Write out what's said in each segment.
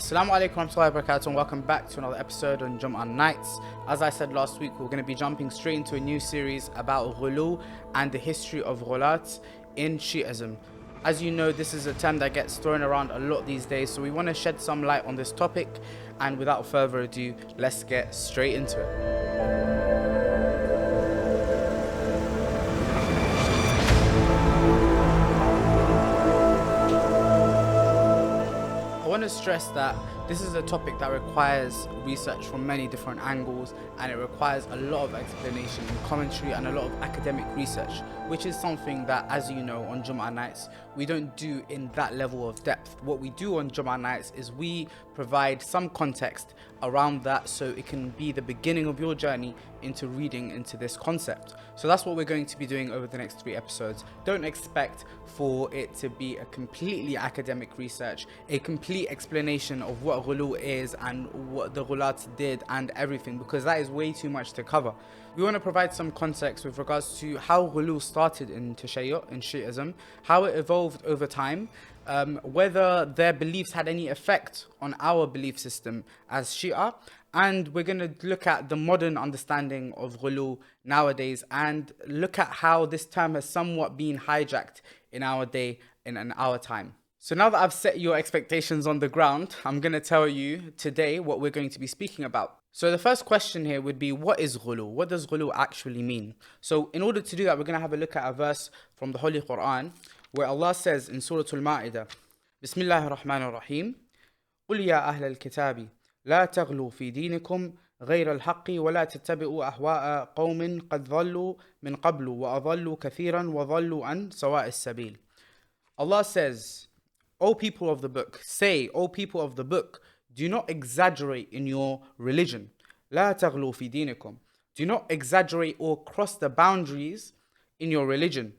Assalamu alaikum warahmatullahi wabarakatuh, and welcome back to another episode on Jumah nights. As I said last week, we're going to be jumping straight into a new series about Ghulu and the history of Ghulat in Shi'ism. As you know, this is a term that gets thrown around a lot these days, so we want to shed some light on this topic, and without further ado, let's get straight into it. I want to stress that this is a topic that requires research from many different angles, and it requires a lot of explanation and commentary and a lot of academic research, which is something that, as you know, on Jum'ah nights we don't do in that level of depth. What we do on Jum'ah nights is we provide some context around that, so it can be the beginning of your journey into reading into this concept. So that's what we're going to be doing over the next 3 episodes. Don't expect for it to be a completely academic research, a complete explanation of what Ghulu is and what the Ghulat did and everything, because that is way too much to cover. We want to provide some context with regards to how Ghulu started in Tashayyu', in Shi'ism, how it evolved over time, whether their beliefs had any effect on our belief system as Shia, and we're going to look at the modern understanding of Ghulu nowadays and look at how this term has somewhat been hijacked in our day, in our time. So now that I've set your expectations on the ground, I'm going to tell you today what we're going to be speaking about. So the first question here would be, what is Ghulu? What does Ghulu actually mean? So in order to do that, we're going to have a look at a verse from the Holy Quran where Allah says in Surah al-Ma'idah, Bismillahir Rahmanir Rahim, قُلْ يَا أَهْلَ الْكِتَابِ لَا تَغْلُوا فِي دِينِكُمْ غَيْرَ الْحَقِّ وَلَا تَتَّبِعُوا أَهْوَاءَ قَوْمٍ قَدْ ضَلُّوا مِنْ قَبْلُ وَأَضَلُّوا كَثِيرًا وَضَلُّوا عَنْ سَوَاءِ السَّبِيلِ. Allah says, O people of the book, say, O people of the book, do not exaggerate in your religion. لا تغلوا في دينكم. Do not exaggerate or cross the boundaries in your religion.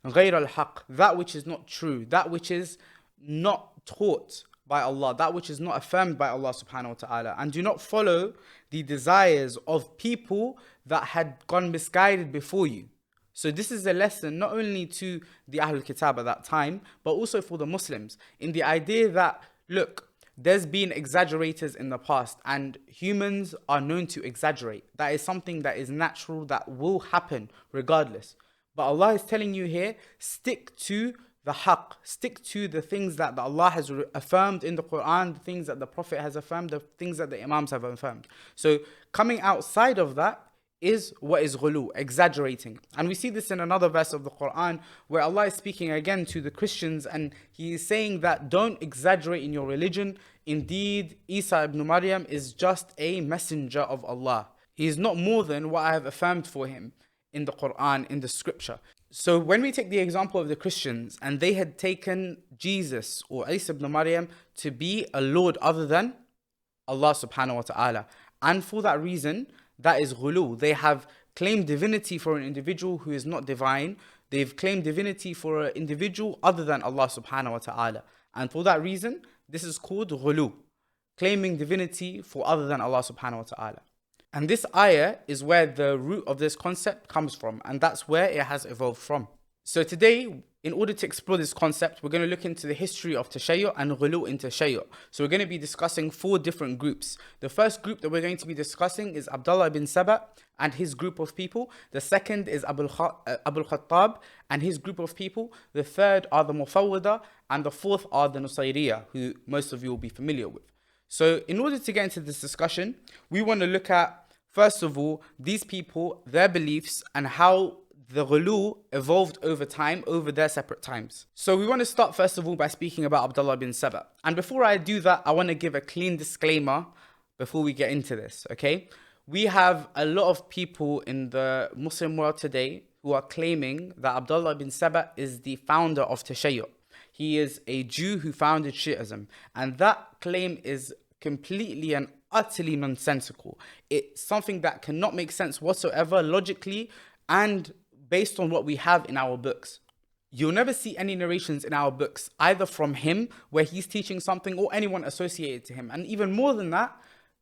غير الحق, that which is not true, that which is not taught by Allah, that which is not affirmed by Allah subhanahu wa ta'ala. And do not follow the desires of people that had gone misguided before you. So this is a lesson not only to the Ahlul Kitab at that time, but also for the Muslims, in the idea that, look, there's been exaggerators in the past, and humans are known to exaggerate. That is something that is natural, that will happen regardless. But Allah is telling you here, stick to the haqq, stick to the things that Allah has affirmed in the Quran, the things that the Prophet has affirmed, the things that the Imams have affirmed. So coming outside of that is what is ghulu, exaggerating. And we see this in another verse of the Quran where Allah is speaking again to the Christians, and He is saying that don't exaggerate in your religion. Indeed, Isa ibn Maryam is just a messenger of Allah. He is not more than what I have affirmed for him in the Quran, in the scripture. So when we take the example of the Christians, and they had taken Jesus or Isa ibn Maryam to be a Lord other than Allah subhanahu wa ta'ala, and for that reason, that is ghulu. They have claimed divinity for an individual who is not divine. They've claimed divinity for an individual other than Allah subhanahu wa ta'ala. And for that reason, this is called ghulu, claiming divinity for other than Allah subhanahu wa ta'ala. And this ayah is where the root of this concept comes from, and that's where it has evolved from. So today, in order to explore this concept, we're going to look into the history of Tashayyu' and Ghulu in Tashayyu'. So we're going to be discussing 4 different groups. The first group that we're going to be discussing is Abdullah ibn Saba and his group of people. The second is al-Khattab and his group of people. The third are the Mufawwidah, and the fourth are the Nusayris, who most of you will be familiar with. So in order to get into this discussion, we want to look at, first of all, these people, their beliefs, and how the Ghulu evolved over time, over their separate times. So we want to start first of all by speaking about Abdullah ibn Saba. And before I do that, I want to give a clean disclaimer before we get into this, okay? We have a lot of people in the Muslim world today who are claiming that Abdullah ibn Saba is the founder of Tashayyu'. He is a Jew who founded Shi'ism. And that claim is completely and utterly nonsensical. It's something that cannot make sense whatsoever, logically, and based on what we have in our books. You'll never see any narrations in our books, either from him, where he's teaching something, or anyone associated to him. And even more than that,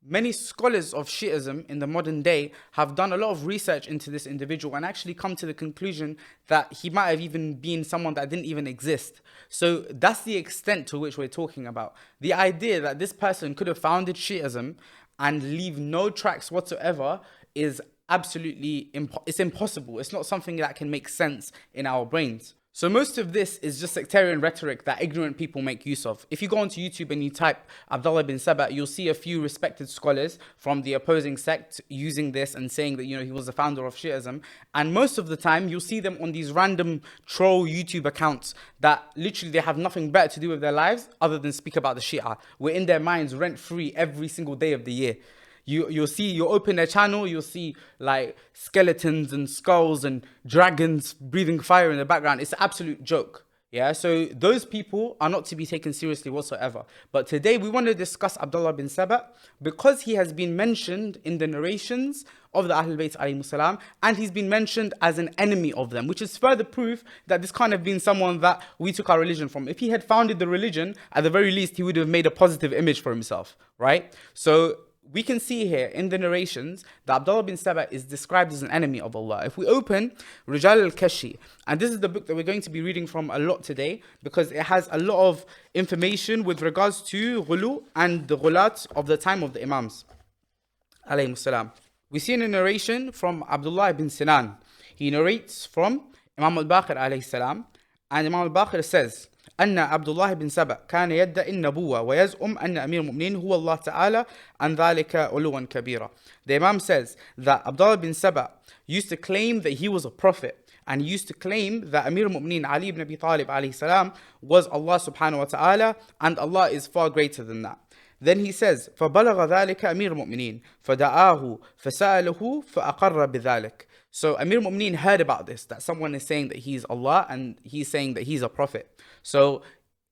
many scholars of Shi'ism in the modern day have done a lot of research into this individual and actually come to the conclusion that he might have even been someone that didn't even exist. So that's the extent to which we're talking about. The idea that this person could have founded Shi'ism and leave no tracks whatsoever is absolutely it's impossible. It's not something that can make sense in our brains. So most of this is just sectarian rhetoric that ignorant people make use of. If you go onto YouTube and you type Abdullah ibn Saba, you'll see a few respected scholars from the opposing sect using this and saying that, he was the founder of Shi'ism. And most of the time, you'll see them on these random troll YouTube accounts that literally they have nothing better to do with their lives other than speak about the Shia. We're in their minds rent-free every single day of the year. You'll open their channel, you'll see like skeletons and skulls and dragons breathing fire in the background. It's an absolute joke. Yeah, so those people are not to be taken seriously whatsoever. But today we want to discuss Abdullah ibn Saba because he has been mentioned in the narrations of the Ahlul Bayt alayhimus salam, and he's been mentioned as an enemy of them, which is further proof that this can't have been someone that we took our religion from. If he had founded the religion, at the very least, he would have made a positive image for himself, right? So we can see here in the narrations that Abdullah bin Saba is described as an enemy of Allah. If we open Rijal al-Kashi, and this is the book that we're going to be reading from a lot today because it has a lot of information with regards to Ghulu and the Ghulat of the time of the Imams, alayhimus salam. We see in a narration from Abdullah ibn Sinan. He narrates from Imam al-Baqir alayhi salam, and Imam al-Baqir says, أن عبد الله بن سبأ كان يدعي النبوة ويزعم أن أمير المؤمنين هو الله تعالى عن ذلك علوا كبيرا. The Imam says that Abdullah bin Saba used to claim that he was a prophet, and he used to claim that Amir al-Mu'mineen Ali ibn Abi Talib alayhi salam was Allah subhanahu wa ta'ala, and Allah is far greater than that. Then he says, فبلغ ذلك أمير المؤمنين فدعاه فسأله فأقر بذلك. So Amir al-Mu'mineen heard about this, that someone is saying that he's Allah and he's saying that he's a prophet. So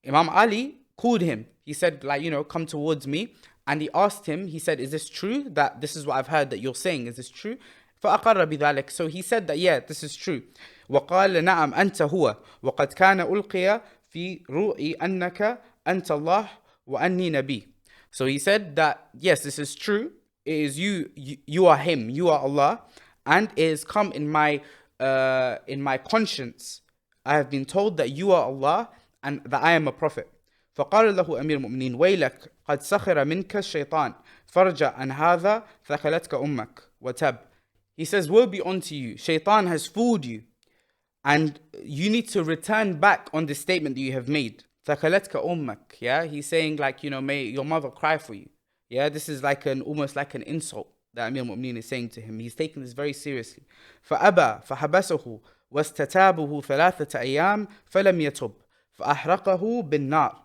Imam Ali called him. He said, come towards me. And he asked him, he said, is this true? That this is what I've heard that you're saying. Is this true? فأقر بذلك. So he said that, yeah, this is true. وقال نعم أنت هو وقد كان ألقي في رؤي أنك أنت الله وأني نبي. So he said that, yes, this is true. It is you are him, you are Allah. And it has come in my conscience. I have been told that you are Allah and that I am a prophet. فقال له أمير المؤمنين ويلك قد سخر منك الشيطان فرجع عن هذا ثكلتك أمك وتب. He says, woe be unto you. Shaitan has fooled you. And you need to return back on the statement that you have made. ثكلتك أمك. Yeah, he's saying may your mother cry for you. Yeah, this is almost like an insult that Amir al-Mu'mineen is saying to him. He's taking this very seriously. فأبى فحبسه واستتابه ثلاثة أيام فلم يتب فأحرقه بالنار.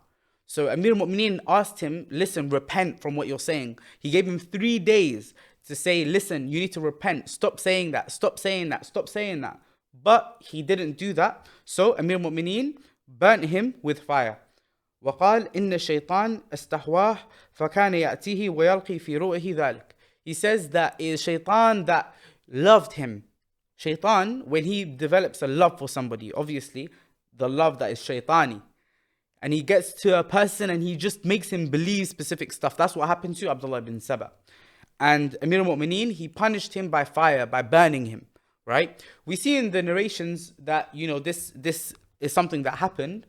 So Amir al-Mu'mineen asked him, listen, repent from what you're saying. He gave him 3 days to say, listen, you need to repent. Stop saying that. Stop saying that. Stop saying that. But he didn't do that. So Amir al-Mu'mineen burnt him with fire. وقال إن الشيطان استحواه فكان يأتيه ويلقي في رؤيه ذلك. He says that it is Shaitan that loved him. Shaitan, when he develops a love for somebody, obviously, the love that is Shaitani, and he gets to a person and he just makes him believe specific stuff. That's what happened to Abdullah ibn Saba. And Amir al-Mu'mineen, he punished him by fire, by burning him, right? We see in the narrations that, this is something that happened.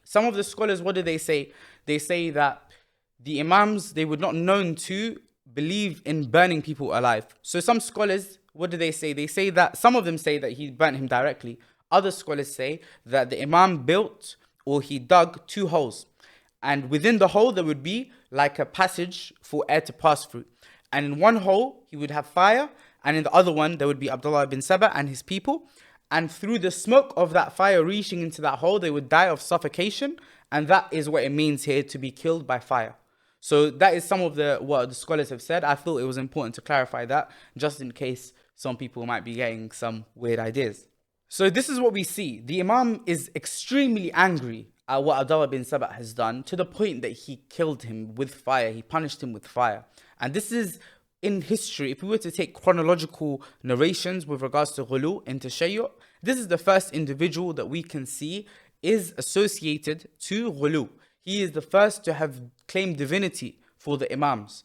Some of the scholars, what do they say? They say that the Imams, they were not known to believe in burning people alive. So some scholars, what do they say? They say that, some of them say that he burnt him directly. Other scholars say that the Imam built or he dug 2 holes. And within the hole, there would be like a passage for air to pass through. And in one hole, he would have fire. And in the other one, there would be Abdullah ibn Saba and his people. And through the smoke of that fire reaching into that hole, they would die of suffocation. And that is what it means here to be killed by fire. So that is some of what the scholars have said. I thought it was important to clarify that, just in case some people might be getting some weird ideas. So this is what we see. The Imam is extremely angry at what Abdullah bin Saba has done, to the point that he killed him with fire. He punished him with fire. And this is in history. If we were to take chronological narrations with regards to Ghulu and Tashayyu', this is the first individual that we can see is associated to Ghulu. He is the first to have claimed divinity for the Imams.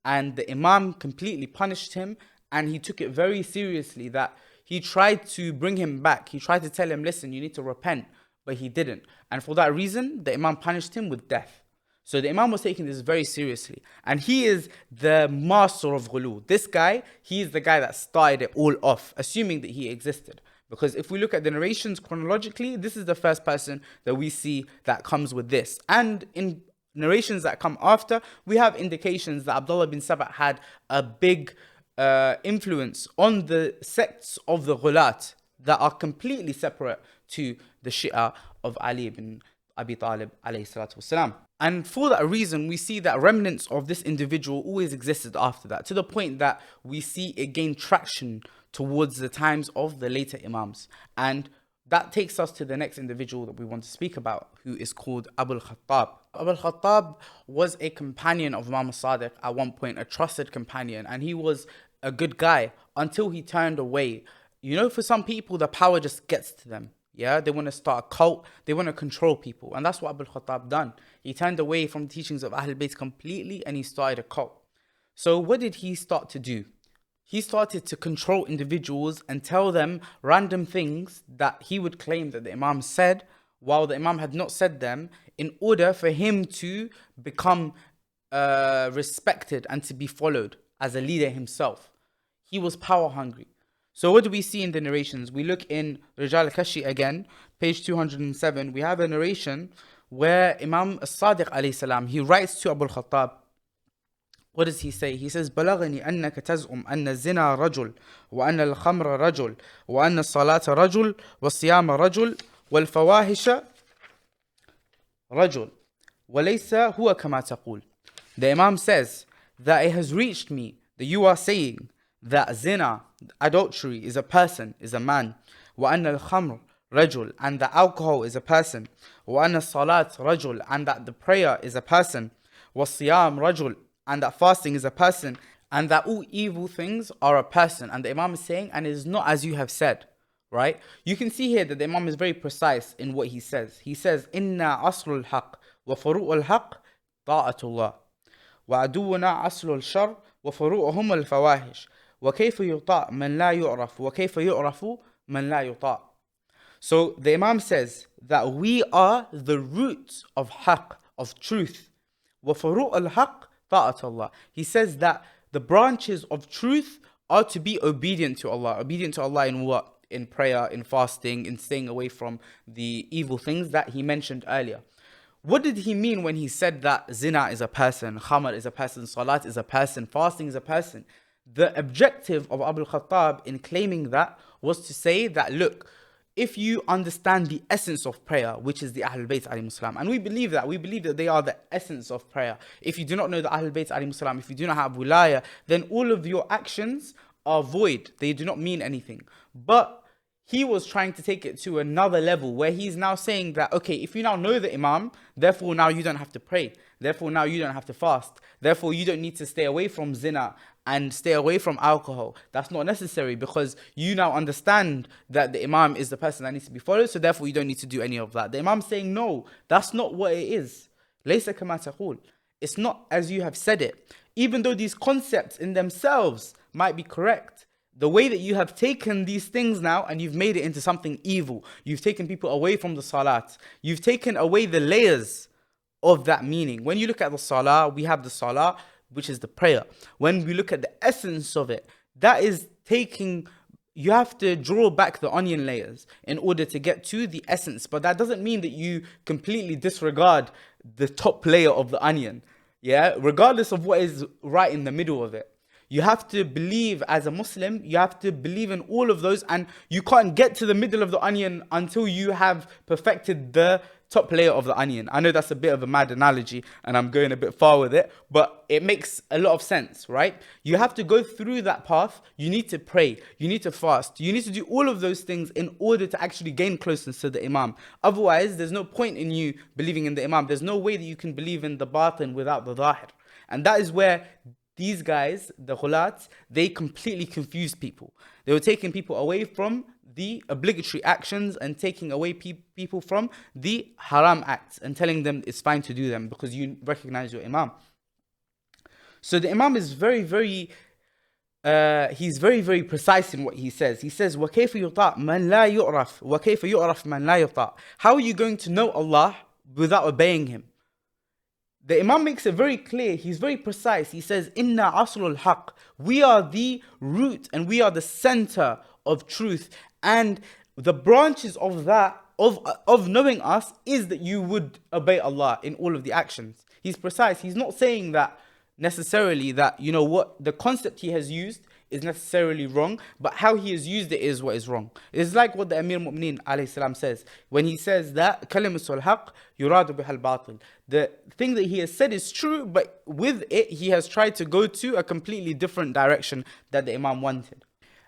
And the Imam completely punished him, and he took it very seriously, that he tried to bring him back. He tried to tell him, listen, you need to repent, but he didn't. And for that reason, the Imam punished him with death. So the Imam was taking this very seriously. And he is the master of Ghulu. This guy, he is the guy that started it all off, assuming that he existed. Because if we look at the narrations chronologically, this is the first person that we see that comes with this. And in narrations that come after, we have indications that Abdullah ibn Saba had a big influence on the sects of the Ghulat that are completely separate to the Shia of Ali ibn Abi Talib alayhi salatu wasalam. And for that reason, we see that remnants of this individual always existed after that, to the point that we see it gain traction towards the times of the later Imams. And that takes us to the next individual that we want to speak about, who is called al-Khattab. Al-Khattab was a companion of Imam Sadiq at one point, a trusted companion, and he was a good guy until he turned away. You know, for some people, the power just gets to them. Yeah, they want to start a cult, they want to control people. And that's what al-Khattab done. He turned away from the teachings of Ahlul Bayt completely, and he started a cult. So what did he start to do? He started to control individuals and tell them random things that he would claim that the Imam said, while the Imam had not said them, in order for him to become respected and to be followed as a leader himself. He was power hungry. So what do we see in the narrations? We look in Rijal al-Kashi again, page 207. We have a narration where Imam al-Sadiq alayhi salam, he writes to Abu al-Khattab. What does he say? He says, بلغني أنك تزعم أن الزنا رجل وأن الخمر رجل وأن الصلاة رجل والصيام رجل والفواحش رجل وليس هو كما تقول. The Imam says that it has reached me that you are saying that zina, adultery, is a person, is a man. وأن الخمر رجل, and that alcohol is a person. وأن الصلاة رجل, and that the prayer is a person. والصيام رجل, and that fasting is a person, and that all evil things are a person. And the Imam is saying, and it is not as you have said, right? You can see here that the Imam is very precise in what he says. He says, إِنَّا أَصْلُ الْحَقِّ وَفُرُوءُ الْحَقِّ طَاعَةُ اللَّهِ وَعَدُوُّنَا أَصْلُ الشَّرِّ وَفُرُوءُهُمَ الْفَوَاحِشِ وَكَيْفَ يُطَاعُ مَنْ لَا يُعْرَفُ وَكَيْفَ يُعْرَفُ مَنْ لَا يُطَاعُ. So the Imam says that we are the roots of haqq, of truth. وَفُرُوءُ الْحَقِّ Allah. He says that the branches of truth are to be obedient to Allah. Obedient to Allah in what? In prayer, in fasting, in staying away from the evil things that he mentioned earlier. What did he mean when he said that zina is a person, khamar is a person, salat is a person, fasting is a person? The objective of Abu al-Khattab in claiming that was to say that, look, if you understand the essence of prayer, which is the Ahlul Bayt alayhi salam, and we believe that they are the essence of prayer. If you do not know the Ahlul Bayt alayhi salam, if you do not have wilaya, then all of your actions are void. They do not mean anything. But he was trying to take it to another level, where he's now saying that, okay, if you now know the Imam, therefore now you don't have to pray. Therefore now you don't have to fast. Therefore you don't need to stay away from zina and stay away from alcohol. That's not necessary, because you now understand that the Imam is the person that needs to be followed, so therefore you don't need to do any of that. The Imam's saying, no, that's not what it is. لَيْسَ كَمَا تَقُولُ. It's not as you have said it. Even though these concepts in themselves might be correct, the way that you have taken these things now and you've made it into something evil, you've taken people away from the salat, you've taken away the layers of that meaning. When you look at the salah, we have the salah, which is the prayer. When we look at the essence of it, that is taking, you have to draw back the onion layers in order to get to the essence. But that doesn't mean that you completely disregard the top layer of the onion. Yeah, regardless of what is right in the middle of it. You have to believe as a Muslim, you have to believe in all of those, and you can't get to the middle of the onion until you have perfected the top layer of the onion. I know that's a bit of a mad analogy and I'm going a bit far with it, but it makes a lot of sense, right? You have to go through that path. You need to pray, you need to fast, you need to do all of those things in order to actually gain closeness to the Imam. Otherwise, there's no point in you believing in the Imam. There's no way that you can believe in the batin without the zahir. And that is where these guys, the Ghulat, they completely confused people. They were taking people away from the obligatory actions and taking away people from the haram acts and telling them it's fine to do them because you recognize your Imam. So the Imam is he's very precise in what he says. He says, وَكَيْفَ يُطَاعْ مَنْ لَا يُعْرَفْ وَكَيْفَ يُعْرَفْ مَنْ لَا يُطَاعْ. How are you going to know Allah without obeying Him? The Imam makes it very clear. He's very precise. He says, Inna aslul haq. We are the root and we are the center of truth. And the branches of that, of knowing us, is that you would obey Allah in all of the actions. He's precise. He's not saying that necessarily that, you know what, the concept he has used is necessarily wrong, but how he has used it is what is wrong. It's like what the Amir Mu'mineen alayhi salam says when he says that kalimatul haq yuradu bihal batil. The thing that he has said is true, but with it he has tried to go to a completely different direction that the Imam wanted.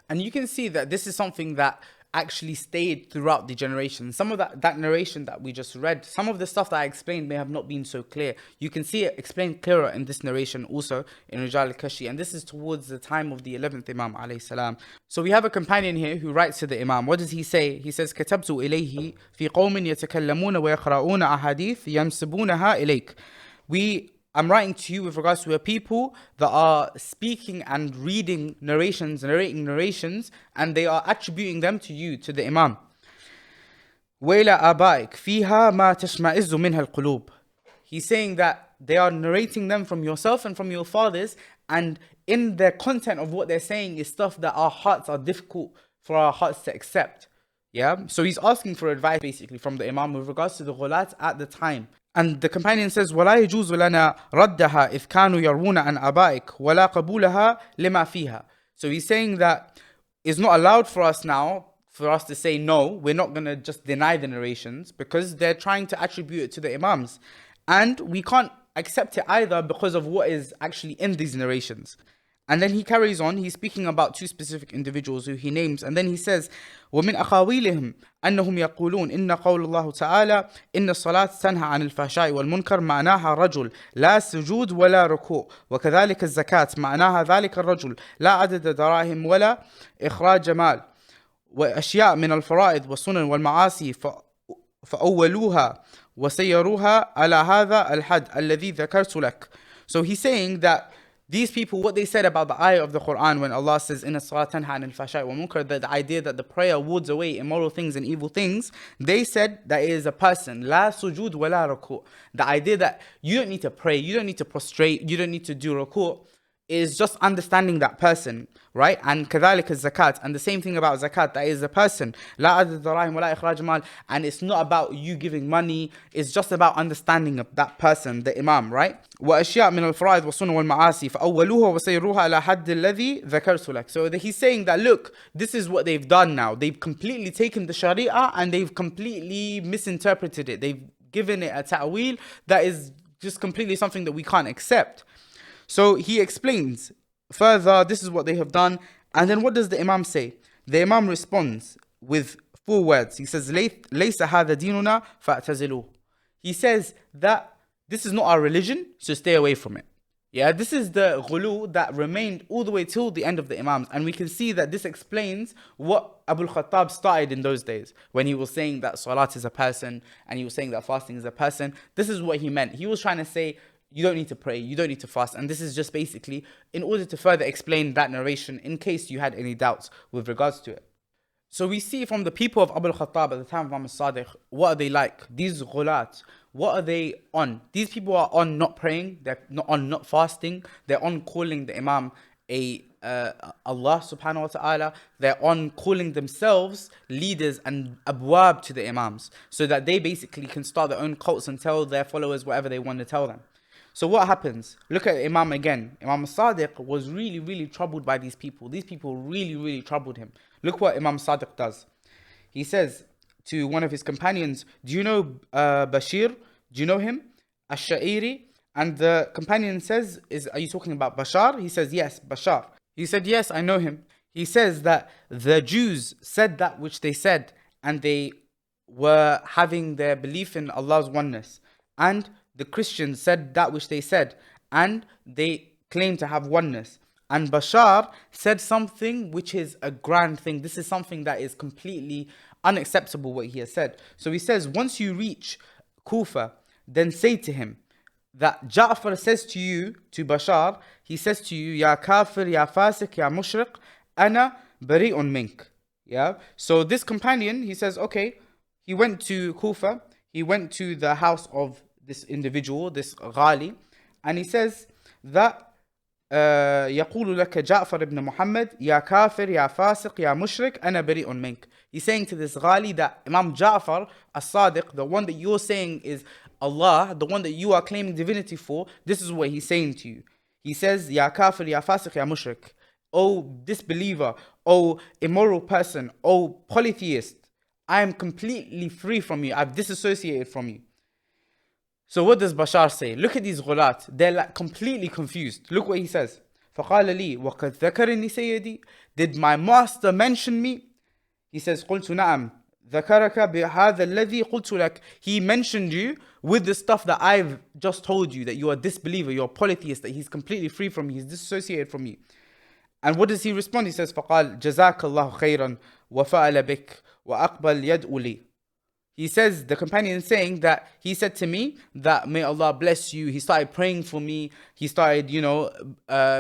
And you can see that this is something that actually stayed throughout the generations. Some of that narration that we just read, some of the stuff that I explained may have not been so clear. You can see it explained clearer in this narration also in Rijal al-Kashi, and this is towards the time of the 11th Imam alayhi salam. So we have a companion here who writes to the Imam. What does he say? He says, كتبت إليه في قوم يتكلمون ويقرؤون أحاديث ينسبونها إليك. I'm writing to you with regards to a people that are speaking and reading narrations, narrating narrations, and they are attributing them to you, to the Imam. وَإِلَى آبَائِكَ فِيهَا مَا تَشْمَئِزُ مِنْهَا الْقُلُوبِ. He's saying that they are narrating them from yourself and from your fathers, and in the content of what they're saying is stuff that our hearts are difficult for our hearts to accept. Yeah, so he's asking for advice basically from the Imam with regards to the Ghulat at the time. And the companion says, وَلَا يَجُوزُ لَنَا رَدَّهَا إِذْ كَانُوا يَرْوُونَ عَنْ آبَائِكَ وَلَا قَبُولَهَا لِمَا فِيهَا. So he's saying that it's not allowed for us now, for us to say no, we're not going to just deny the narrations because they're trying to attribute it to the Imams. And we can't accept it either because of what is actually in these narrations. And then he carries on, he's speaking about two specific individuals who he names, and then he says, وَمِنْ أَخَاوِيلِهِمْ أَنَّهُمْ يَقُولُونَ إِنَّ قَوْلَ اللَّهُ تَعَالَى إِنَّ الصَّلَاةَ تَنْهَى عَنِ الْفَحْشَاءِ وَالْمُنْكَرِ مَعْنَاهَا رَجُلٌ لَا سُجُودَ وَلَا رُكُوعٌ وَكَذَلِكَ الزَّكَاةُ مَعْنَاهَا ذَلِكَ الرَّجُلُ لَا عَدَدَ دَرَاهِمْ وَلَا إِخْرَاجَ مَالٍ وَأَشْيَاء مِنَ الْفَرَائِضِ وَالسُّنَنِ وَالْمَعَاصِي فَأَوَّلُوهَا وَسَيَّرُوهَا عَلَى هَذَا الْحَدِّ الَّذِي ذَكَرْتُ لَكَ. So he's saying that these people, what they said about the ayah of the Quran when Allah says, Inna salat tanha anil fashai wa munkar, that the idea that the prayer wards away immoral things and evil things, they said that it is a person, la sujud wa la ruku'. The idea that you don't need to pray, you don't need to prostrate, you don't need to do ruku', is just understanding that person, right? And كذلك الزكاة, and the same thing about zakat, that is a person, لا عدد دراهم ولا إخراج مال, and it's not about you giving money, it's just about understanding of that person, the Imam, right? وأشياء من الفرائض والسنن والمعاصي فأولوها وسيروها على حد الذي ذكرت لك. So he's saying that, look, this is what they've done now. They've completely taken the Sharia and they've completely misinterpreted it. They've given it a ta'wil that is just completely something that we can't accept. So he explains further, this is what they have done. And then what does the Imam say? The Imam responds with 4 words. He says, لَيْسَ هَذَا دِينُنَا فَأْتَزِلُوهُ. He says that this is not our religion, so stay away from it. Yeah, this is the Ghulu that remained all the way till the end of the Imams. And we can see that this explains what al-Khattab started in those days. When he was saying that salat is a person, and he was saying that fasting is a person. This is what he meant. He was trying to say, you don't need to pray, you don't need to fast. And this is just basically in order to further explain that narration in case you had any doubts with regards to it. So we see from the people of al-Khattab at the time of Imam Sadiq, what are they like? These Ghulat, what are they on? These people are on not praying, they're not fasting, they're on calling the Imam Allah subhanahu wa ta'ala, they're on calling themselves leaders and abwab to the Imams, so that they basically can start their own cults and tell their followers whatever they want to tell them. So what happens? Look at Imam again. Imam Sadiq was really troubled by these people. These people really troubled him. Look what Imam Sadiq does. He says to one of his companions, do you know Bashir? Do you know him? Ash-Sha'iri? And the companion says, are you talking about Bashar? He says, yes, Bashar. He said, yes, I know him. He says that the Jews said that which they said, and they were having their belief in Allah's oneness. And the Christians said that which they said, and they claim to have oneness. And Bashar said something which is a grand thing. This is something that is completely unacceptable, what he has said. So he says, once you reach Kufa, then say to him, that Ja'far says to you, to Bashar, he says to you, Ya kafir, ya fasik, ya mushriq, ana bari'un mink. Yeah. So this companion, he says, okay, he went to Kufa, he went to the house of this individual, this Ghali, and he says that يقول لك جعفر ibn Muhammad يا كافر يا فاسق يا مشرك أنا بريء منك. He's saying to this Ghali that Imam Ja'far as-Sadiq, the one that you're saying is Allah, the one that you are claiming divinity for, this is what he's saying to you. He says, Ya kafir, ya fasiq, ya mushrik. Oh disbeliever, oh immoral person, oh polytheist, I am completely free from you. I've disassociated from you. So what does Bashar say? Look at these ghulat. They're like completely confused. Look what he says. فَقَالَ لِي وَقَدْ ذَكَرَنِي سَيَّدِي. Did my master mention me? He says, قُلْتُ نَعَمْ ذَكَرَكَ بِهَذَا الَّذِي قُلْتُ لَكَ. He mentioned you with the stuff that I've just told you, that you are a disbeliever, you're a polytheist, that he's completely free from you, he's disassociated from you. And what does he respond? He says, فَقَالْ جَزَاكَ اللَّهُ خَيْرًا وَفَعَلَ بِكَ وَأَقْبَلْ يَدْعُ لِي. He says, the companion is saying that he said to me that may Allah bless you. He started praying for me. He started,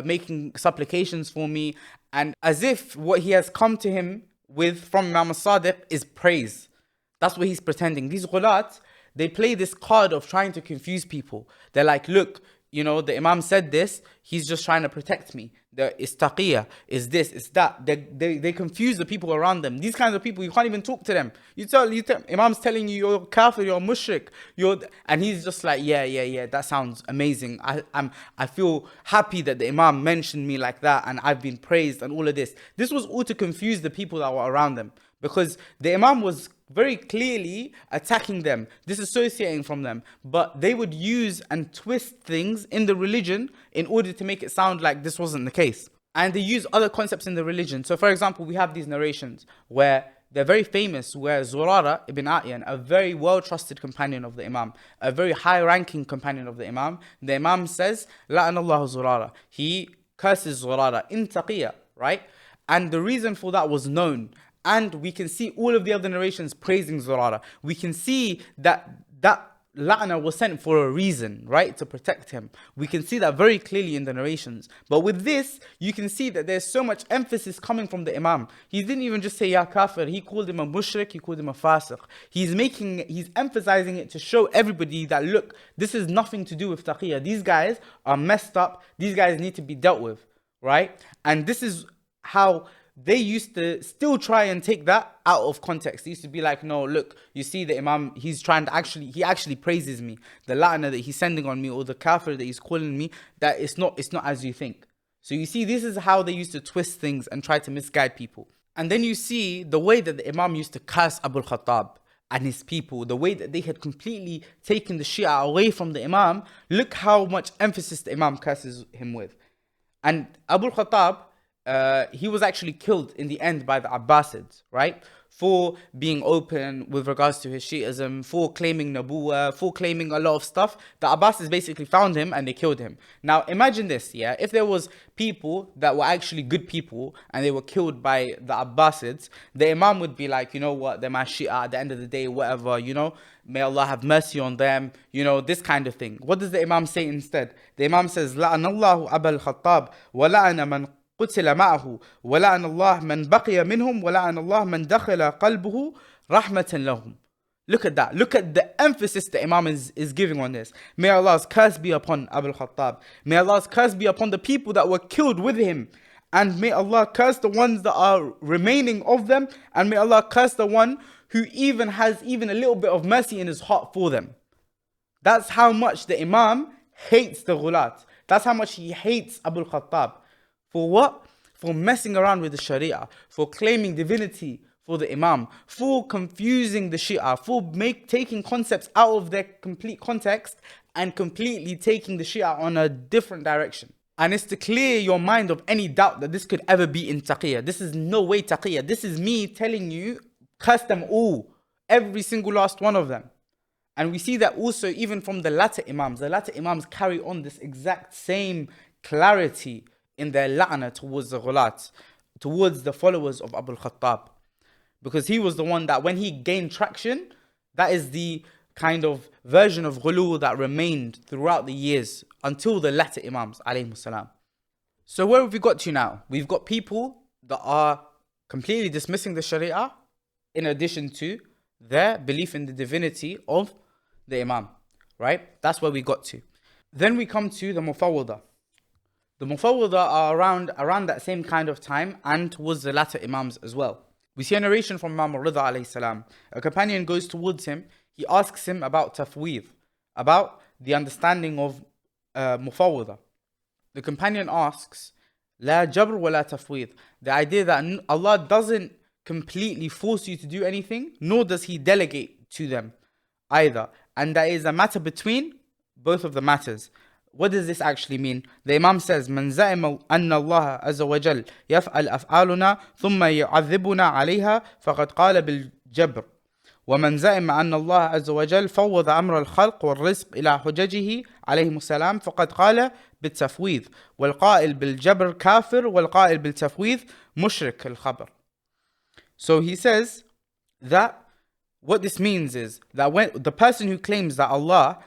making supplications for me. And as if what he has come to him with from Imam al-Sadiq is praise. That's what he's pretending. These ghulat, they play this card of trying to confuse people. They're like, look, the Imam said this, he's just trying to protect me. The istaqiyah is this, is that. They confuse the people around them. These kinds of people, you can't even talk to them. You tell Imam's telling you you're kafir, you're mushrik, and he's just like, yeah, that sounds amazing. I feel happy that the Imam mentioned me like that, and I've been praised and all of this. This was all to confuse the people that were around them, because the Imam was very clearly attacking them, disassociating from them, but they would use and twist things in the religion in order to make it sound like this wasn't the case. And they use other concepts in the religion. So for example, we have these narrations where they're very famous, where Zurara ibn A'yan, a very well-trusted companion of the Imam, a very high-ranking companion of the Imam says, لَعَنَ اللَّهُ Zurara. He curses Zurara in taqiyya, right? And the reason for that was known. And we can see all of the other narrations praising Zurara. We can see that la'na was sent for a reason, right? To protect him. We can see that very clearly in the narrations. But with this, you can see that there's so much emphasis coming from the Imam. He didn't even just say Ya Kafir. He called him a mushrik. He called him a fasiq. He's emphasizing it to show everybody that, look, this is nothing to do with taqiyya. These guys are messed up. These guys need to be dealt with, right? And this is how they used to still try and take that out of context. They used to be like, no, look, you see the Imam, he actually praises me. The la'na that he's sending on me, or the kafir that he's calling me, that it's not as you think. So you see, this is how they used to twist things and try to misguide people. And then you see the way that the Imam used to curse al-Khattab and his people, the way that they had completely taken the Shia away from the Imam. Look how much emphasis the Imam curses him with. And al-Khattab, he was actually killed in the end by the Abbasids, right? For being open with regards to his Shi'ism, for claiming Nabuwa, for claiming a lot of stuff. The Abbasids basically found him and they killed him. Now imagine this, yeah? If there was people that were actually good people and they were killed by the Abbasids, the Imam would be like, you know what, they're my Shi'a at the end of the day, whatever, may Allah have mercy on them, this kind of thing. What does the Imam say instead? The Imam says, لَعَنَ اللَّهُ أَبَا الْخَطَّابِ وَلَعَنَ مَنْ قتل معه ولعن الله من بقي منهم ولعن الله من دخل قلبه رحمة لهم. Look at that. Look at the emphasis the Imam is giving on this. May Allah's curse be upon Abu al-Khattab. May Allah's curse be upon the people that were killed with him. And may Allah curse the ones that are remaining of them. And may Allah curse the one who even has a little bit of mercy in his heart for them. That's how much the Imam hates the Ghulat. That's how much he hates Abu al-Khattab. For what? For messing around with the Sharia, for claiming divinity for the Imam, for confusing the Shia, for taking concepts out of their complete context and completely taking the Shia on a different direction. And it's to clear your mind of any doubt that this could ever be in taqiyya. This is no way taqiyya. This is me telling you, curse them all, every single last one of them. And we see that also even from the latter Imams. The latter Imams carry on this exact same clarity in their la'na towards the Ghulat, towards the followers of Abu al-Khattab. Because he was the one that when he gained traction, that is the kind of version of ghulu that remained throughout the years until the latter Imams alayhi salam. So where have we got to now? We've got people that are completely dismissing the Sharia in addition to their belief in the divinity of the Imam, right? That's where we got to. Then we come to the Mufawwidah. The Mufawwidah are around that same kind of time and towards the latter Imams as well. We see a narration from Imam Rida alayhi salam. A companion goes towards him. He asks him about tafweed, about the understanding of Mufawwidah. The companion asks, La jabr wa la tafweed. The idea that Allah doesn't completely force you to do anything, nor does He delegate to them either. And that is a matter between both of the matters. What does this actually mean? The Imam says, من زعم أن الله عز وجل يفعل أفعالنا ثم يعذبنا عليها فقد قال بالجبر. ومن زعم أن الله عز وجل فوض أمر الخلق والرزق إلى حججه عليهم السلام فقد قال بالتفويض. والقائل بالجبر كافر والقائل بالتفويض مشرك الخبر. So he says that what this means is that when the person who claims that Allah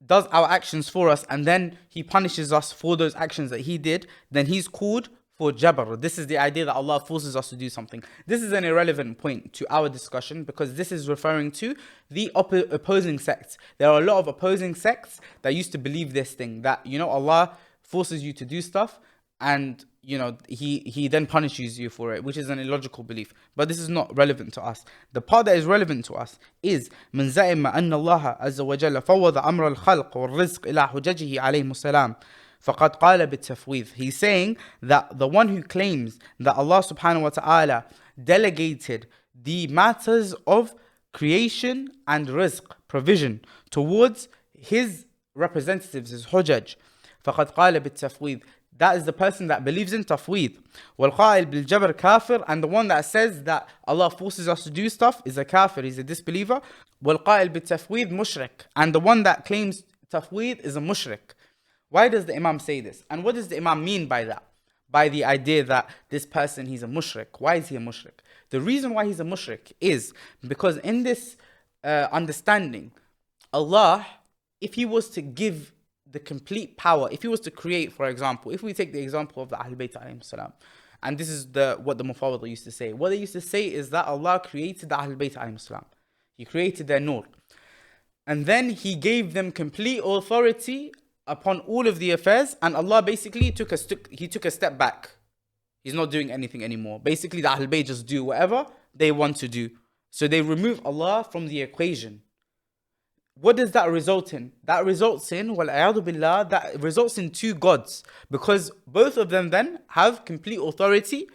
does our actions for us and then He punishes us for those actions that He did, then he's called for jabr. This is the idea that Allah forces us to do something. This is an irrelevant point to our discussion because this is referring to the opposing sects. There are a lot of opposing sects that used to believe this thing, that, Allah forces you to do stuff and, He then punishes you for it, which is an illogical belief. But this is not relevant to us. The part that is relevant to us is من زعم أن الله عز وجل فوض أمر الخلق والرزق إلى حججه عليهم السلام فقد قال بالتفويض. He's saying that the one who claims that Allah subhanahu wa ta'ala delegated the matters of creation and rizq, provision, towards His representatives, His hujaj, فقد قال بالتفويض. That is the person that believes in tafweed. وَالْقَائِلْ بِالْجَبْرِ كَافِرٌ. And the one that says that Allah forces us to do stuff is a kafir, he's a disbeliever. وَالْقَائِلْ بِالتَّفْوِيض مُشْرِك. And the one that claims tafweed is a mushrik. Why does the Imam say this? And what does the Imam mean by that? By the idea that this person, he's a mushrik. Why is he a mushrik? The reason why he's a mushrik is because in this understanding, Allah, if He was to give the complete power, if He was to create, for example, if we take the example of the Ahl Bayt alayhim salam, and this is what the Mufawwidah used to say. What they used to say is that Allah created the Ahl Bayt alayhim salam. He created their nur. And then He gave them complete authority upon all of the affairs, and Allah basically took a step back. He's not doing anything anymore. Basically, the Ahl Bayt just do whatever they want to do. So they remove Allah from the equation. What does that result in? That results in, wal-a'yadu billah, that results in two gods. Because both of them then have complete authority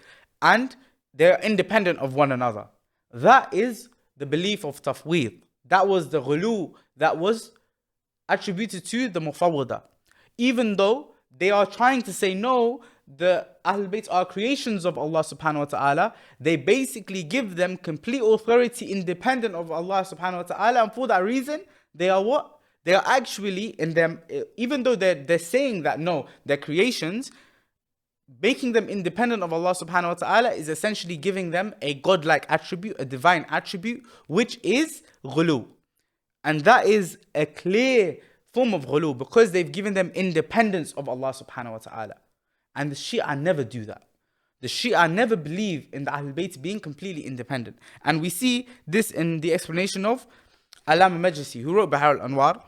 and they're independent of one another. That is the belief of tafweed. That was the ghulu that was attributed to the Mufawwidah. Even though they are trying to say, no, the Ahl Bayt are creations of Allah subhanahu wa ta'ala, they basically give them complete authority independent of Allah subhanahu wa ta'ala, and for that reason, they are what? They are actually in them, even though they're saying that no, they're creations, making them independent of Allah subhanahu wa ta'ala is essentially giving them a godlike attribute, a divine attribute, which is ghulu. And that is a clear form of ghulu because they've given them independence of Allah subhanahu wa ta'ala. And the Shia never do that. The Shia never believe in the Ahl Bayt being completely independent. And we see this in the explanation of Allama Majlisi, who wrote Bahar al-Anwar.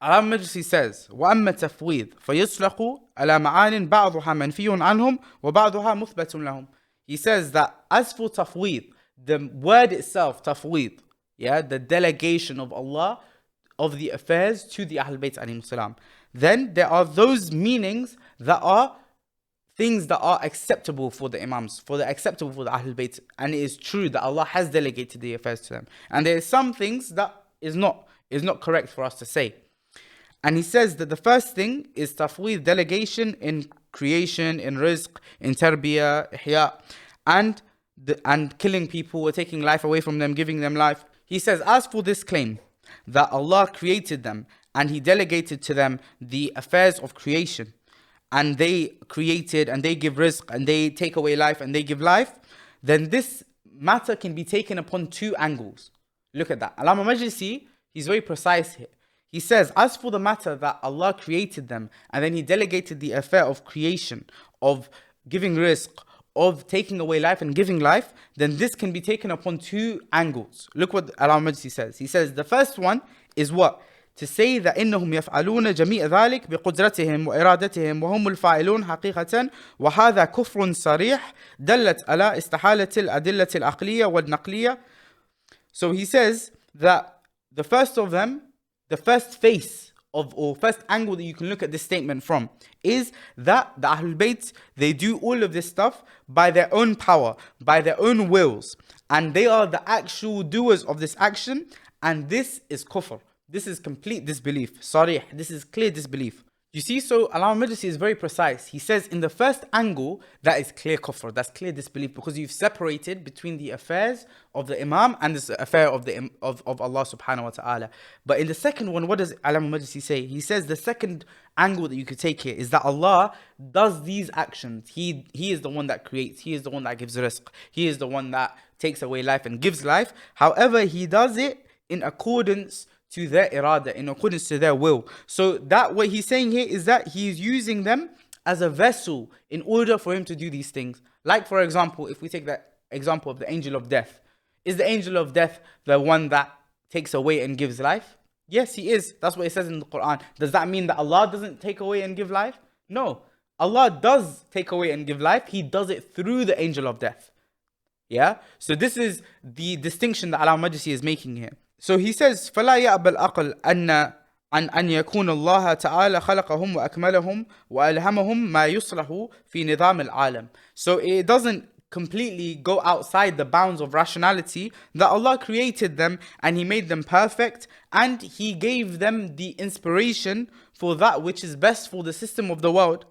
Allama Majlisi says, وَأَمَّا التَّفْوِيض فَيُطْلَقُ عَلَى مَعَانٍ بَعْضُهَا مَنْفِيٌّ عَنْهُمْ وَبَعْضُهَا مُثْبَتٌ لَهُمْ. He says that as for tafweed, the word itself, tafweed, the delegation of Allah of the affairs to the Ahl Bayt alayhim salam, then there are those meanings that are things that are acceptable for the Imams, acceptable for the Ahl Bayt, and it is true that Allah has delegated the affairs to them. And there are some things that is not correct for us to say. And he says that the first thing is tafweed, delegation in creation, in rizq, in tarbiyah, ihya, and killing people, or taking life away from them, giving them life. He says, as for this claim that Allah created them and He delegated to them the affairs of creation, and they created and they give rizq and they take away life and they give life, then this matter can be taken upon two angles. Look at that. Allama Majlisi, He's very precise here. He says, as for the matter that Allah created them, and then He delegated the affair of creation, of giving rizq, of taking away life and giving life, then this can be taken upon two angles. Look what Al-Majdi says. He says, the first one is what? To say that إنهم يفعلون جميع ذلك بقدرتهم وإرادتهم وهم الفاعلون حقيقة وهذا كفر صريح دلت على استحالة الأدلة العقلية والنقلية. So he says that the first of them, the first face of, or first angle that you can look at this statement from, is that the Ahlul Bayt, they do all of this stuff by their own power, by their own wills, and they are the actual doers of this action, and this is kufr. This is complete disbelief. Sarih, this is clear disbelief. You see, so Al-Majdi is very precise. He says in the first angle, that is clear kufr, that's clear disbelief, because you've separated between the affairs of the Imam and this affair of Allah subhanahu wa ta'ala. But in the second one, what does Al-Majdi say? He says the second angle that you could take here is that Allah does these actions. He is the one that creates. He is the one that gives rizq. He is the one that takes away life and gives life. However, He does it in accordance to their irada, in accordance to their will. So that what he's saying here is that he's using them as a vessel in order for Him to do these things. Like, for example, if we take that example of the angel of death. Is the angel of death the one that takes away and gives life? Yes, he is. That's what it says in the Quran. Does that mean that Allah doesn't take away and give life? No. Allah does take away and give life. He does it through the angel of death. Yeah? So this is the distinction that Al-Majdi is making here. So he says, فَلَا يَأْبَ الْأَقْلِ أَنْ يَكُونَ اللَّهَ تَعَالَى خَلَقَهُمْ وَأَكْمَلَهُمْ وَأَلْهَمَهُمْ مَا يُصْلَحُ فِي نِظَامِ الْعَالَمِ. So it doesn't completely go outside the bounds of rationality that Allah created them and He made them perfect, and He gave them the inspiration for that which is best for the system of the world.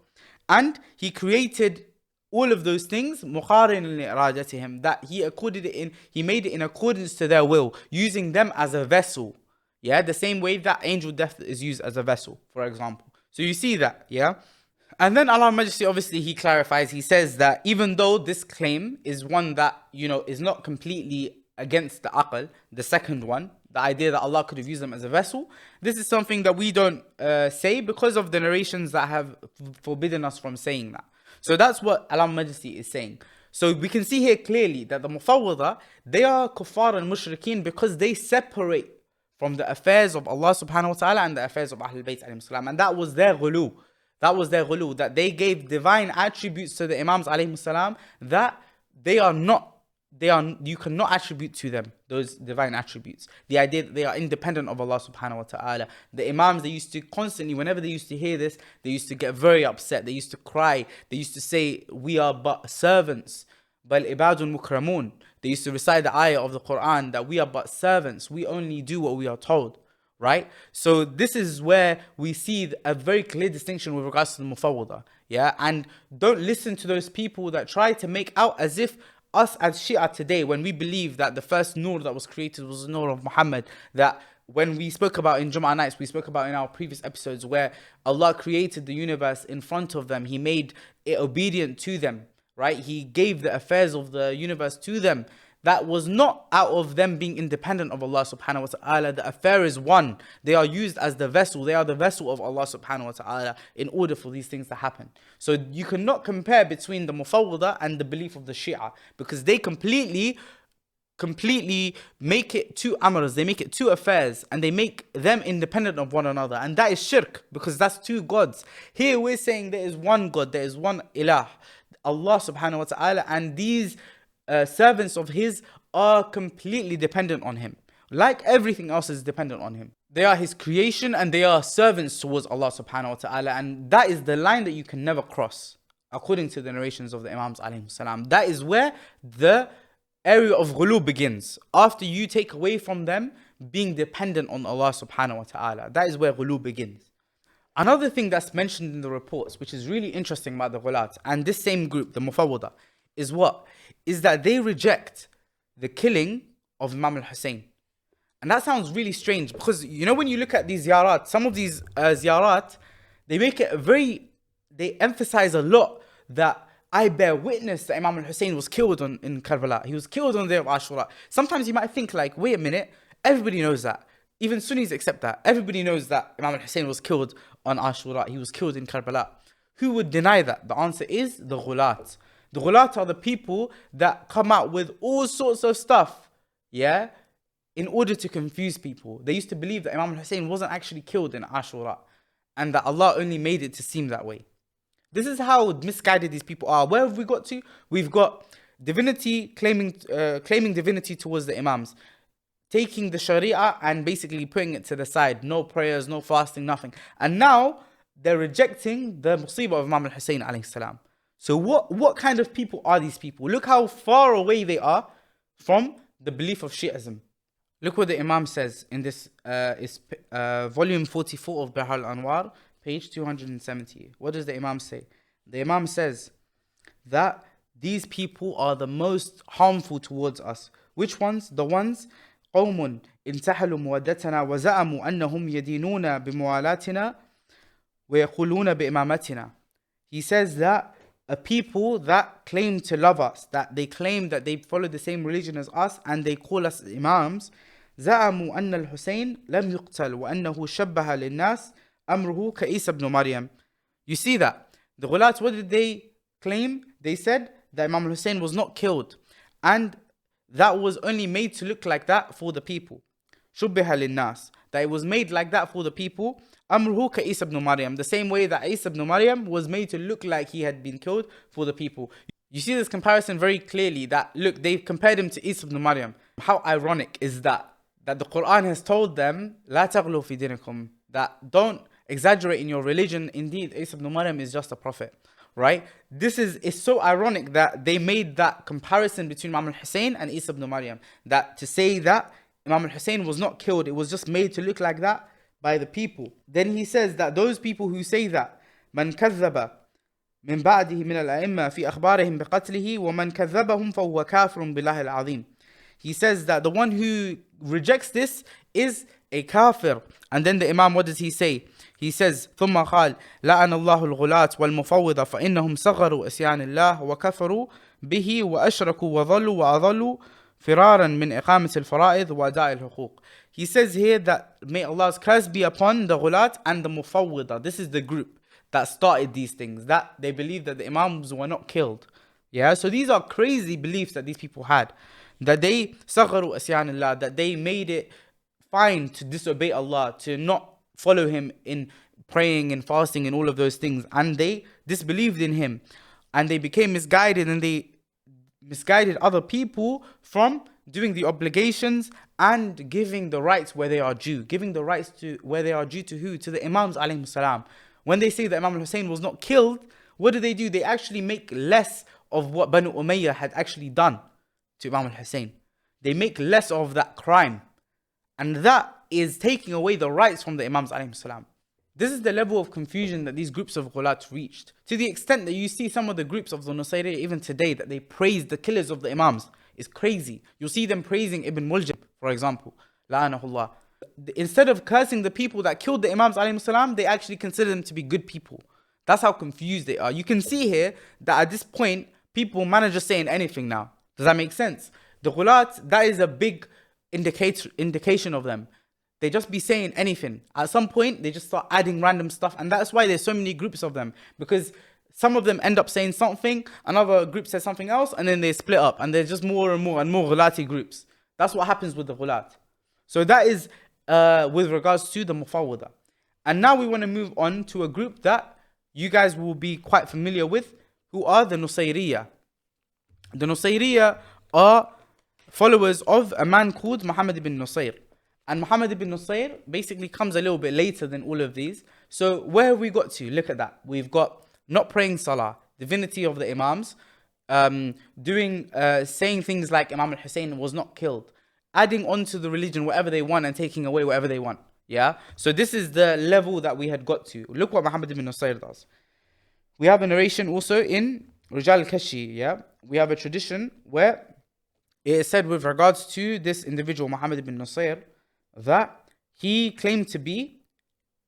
And He created all of those things, that He made it in accordance to their will, using them as a vessel. Yeah, the same way that angel death is used as a vessel, for example. So you see that, yeah? And then Al-Majdi, obviously, he clarifies, he says that even though this claim is one that, is not completely against the aql, the second one, the idea that Allah could have used them as a vessel, this is something that we don't say because of the narrations that have forbidden us from saying that. So that's what Al-Majdi is saying. So we can see here clearly that the Mufawwidah, they are kuffar and mushrikeen because they separate from the affairs of Allah subhanahu wa ta'ala and the affairs of Ahlul Bayt alayhim salam. And that was their ghulu. That was their ghulu, that they gave divine attributes to the Imams alayhim salam that you cannot attribute to them those divine attributes. The idea that they are independent of Allah subhanahu wa ta'ala. The Imams, they used to constantly, whenever they used to hear this, they used to get very upset. They used to cry. They used to say, we are but servants. Bal ibadun mukramun. They used to recite the ayah of the Quran that we are but servants. We only do what we are told. Right? So this is where we see a very clear distinction with regards to the Mufawwidah. Yeah? And don't listen to those people that try to make out as if us as Shia today, when we believe that the first nur that was created was the nur of Muhammad, that when we spoke about in Jumah nights, we spoke about in our previous episodes where Allah created the universe in front of them, He made it obedient to them, right? He gave the affairs of the universe to them. That was not out of them being independent of Allah subhanahu wa ta'ala. The affair is one. They are used as the vessel. They are the vessel of Allah subhanahu wa ta'ala in order for these things to happen. So you cannot compare between the Mufawwidah and the belief of the Shia, because they completely make it two amrs. They make it two affairs and they make them independent of one another. And that is shirk, because that's two gods. Here we're saying there is one God, there is one ilah, Allah subhanahu wa ta'ala, and these servants of His are completely dependent on Him. Like everything else is dependent on Him. They are His creation and they are servants towards Allah subhanahu wa ta'ala. And that is the line that you can never cross, according to the narrations of the Imams alayhim salam. That is where the area of ghulu begins. After you take away from them being dependent on Allah subhanahu wa ta'ala. That is where ghulu begins. Another thing that's mentioned in the reports, which is really interesting about the Ghulat, and this same group, the Mufawwidah, is what? Is that they reject the killing of Imam al-Hussain. And that sounds really strange because, when you look at these ziyarat, some of these ziyarat, they make it they emphasize a lot that I bear witness that Imam al-Hussain was killed in Karbala. He was killed on the day of Ashura. Sometimes you might think like, wait a minute, everybody knows that. Even Sunnis accept that. Everybody knows that Imam al-Hussain was killed on Ashura. He was killed in Karbala. Who would deny that? The answer is the Ghulat. The Ghulat are the people that come out with all sorts of stuff, yeah, in order to confuse people. They used to believe that Imam al-Hussain wasn't actually killed in Ashura, and that Allah only made it to seem that way. This is how misguided these people are. Where have we got to? We've got divinity, claiming divinity towards the Imams, taking the Sharia and basically putting it to the side. No prayers, no fasting, nothing. And now they're rejecting the musibah of Imam al-Hussain alayhi salam. So what kind of people are these people? Look how far away they are from the belief of Shi'ism. Look what the Imam says in this volume 44 of Bihar al-Anwar, page 270. What does the Imam say? The Imam says that these people are the most harmful towards us. Which ones? The ones قوم انتحلوا مودتنا وزعموا أنهم يدينون بموالاتنا ويقولون بإمامتنا. He says that a people that claim to love us, that they claim that they follow the same religion as us, and they call us Imams, زعموا أن الحسين لم يقتل وأنه شبه للناس أمره كعيسى بن مريم. You see that? The Ghulat, what did they claim? They said that Imam al-Hussain was not killed, and that was only made to look like that for the people. شبه للناس. That it was made like that for the people. أمره كعيسى بن مريم. The same way that Isa ibn Maryam was made to look like he had been killed for the people. You see this comparison very clearly, that look, they've compared him to Isa ibn Maryam. How ironic is that? That the Quran has told them, لا تغلوا في دينكم, that don't exaggerate in your religion. Indeed, Isa ibn Maryam is just a prophet, right? It's so ironic that they made that comparison between Imam al-Hussain and Isa ibn Maryam. That to say that Imam al-Hussain was not killed, it was just made to look like that by the people. Then he says that those people who say that, من كذب من بعده من الأئمة في أخبارهم بقتله ومن كذبهم فهو كافر بالله العظيم. He says that the one who rejects this is a kafir. And then the Imam, what does he say? He says, ثم قال لعن الله الغلاة والمفوضة فإنهم صغروا إسيان الله وكفروا به وأشركوا وضلوا وأضلوا فرارا من إقامة الفرائض وأداء الحقوق. He says here that may Allah's curse be upon the Ghulat and the Mufawwidah. This is the group that started these things, that they believe that the Imams were not killed. Yeah, so these are crazy beliefs that these people had. That they صغروا إسيان الله, that they made it fine to disobey Allah, to not follow Him in praying and fasting and all of those things. And they disbelieved in Him. And they became misguided, and they misguided other people from doing the obligations and giving the rights where they are due. Giving the rights to where they are due to who? To the Imams alayhi salam. When they say that Imam al-Hussain was not killed, what do? They actually make less of what Banu Umayyah had actually done to Imam al-Hussain. They make less of that crime. And that is taking away the rights from the Imams alayhi salam. This is the level of confusion that these groups of Ghulat reached. To the extent that you see some of the groups of the Nusayris even today, that they praise the killers of the Imams. It's crazy. You'll see them praising Ibn Muljam, for example. La'anahullah. Instead of cursing the people that killed the Imams alayhi salam, they actually consider them to be good people. That's how confused they are. You can see here that at this point, people manage just saying anything now. Does that make sense? The Ghulat, that is a big indication of them. They just be saying anything. At some point, they just start adding random stuff. And that's why there's so many groups of them. Because some of them end up saying something, another group says something else, and then they split up. And there's just more and more Ghulati groups. That's what happens with the Ghulat. So that is with regards to the Mufawwidah. And now we want to move on to a group that you guys will be quite familiar with, who are the Nusayriyah. The Nusayriyah are followers of a man called Mohamed ibn Nusayr. And Mohamed ibn Nusayr basically comes a little bit later than all of these. So where have we got to? Look at that. We've got not praying salah, divinity of the Imams, saying things like Imam al-Hussain was not killed, adding on to the religion whatever they want and taking away whatever they want. Yeah. So this is the level that we had got to. Look what Mohamed ibn Nusayr does. We have a narration also in Rijal al-Kashi. Yeah. We have a tradition where it is said with regards to this individual, Mohamed ibn Nusayr, that he claimed to be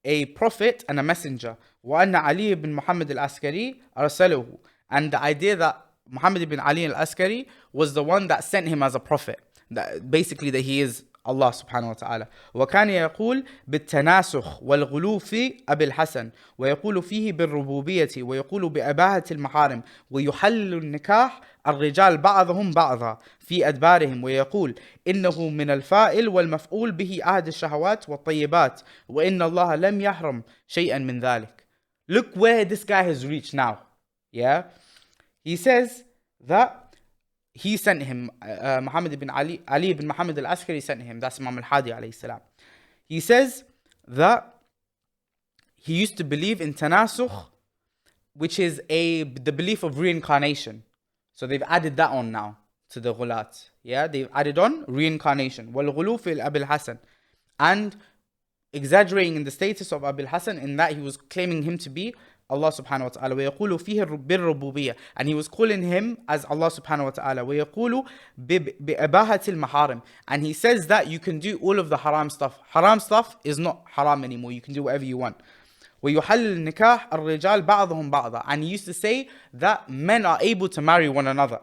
a prophet and a messenger. وَأَنَّ عَلِيَّ ibn Muhammad al-Askari أَرْسَلَهُ. And the idea that Muhammad ibn Ali al-Askari was the one that sent him as a prophet. That basically that he is Allah subhanahu wa ta'ala. وكان يقول بالتناسخ والغلو في أبي الحسن ويقول فيه بالربوبية ويقول بأباحة المحارم ويحلل النكاح الرجال بعضهم بعضا في أدبارهم ويقول إنه من الفائل والمفعول به أحد الشهوات والطيبات وإن الله لم يحرم شيئا من ذلك. Look where this guy has reached now. Yeah, he says that he sent him, Muhammad ibn Ali ibn Muhammad al-Askari sent him, that's Imam al-Hadi alayhi salam. He says that he used to believe in tanasukh, which is the belief of reincarnation. So they've added that on now to the Ghulat. Yeah, they've added on reincarnation. وَالْغُلُو فِي Abil Hasan. And exaggerating in the status of Abil Hasan in that he was claiming him to be Allah subhanahu wa ta'ala. وَيَقُولُ فِيهِ بِالرُّبُوبِيَّةِ. And he was calling him as Allah subhanahu wa ta'ala. وَيَقُولُ بِأَبَاحَةِ الْمَحَارِمِ. And he says that you can do all of the haram stuff. Haram stuff is not haram anymore. You can do whatever you want. وَيُحَلِّلْ النِّكَاحِ الرِّجَالِ بَعْضُهُمْ بَعْضًا. And he used to say that men are able to marry one another.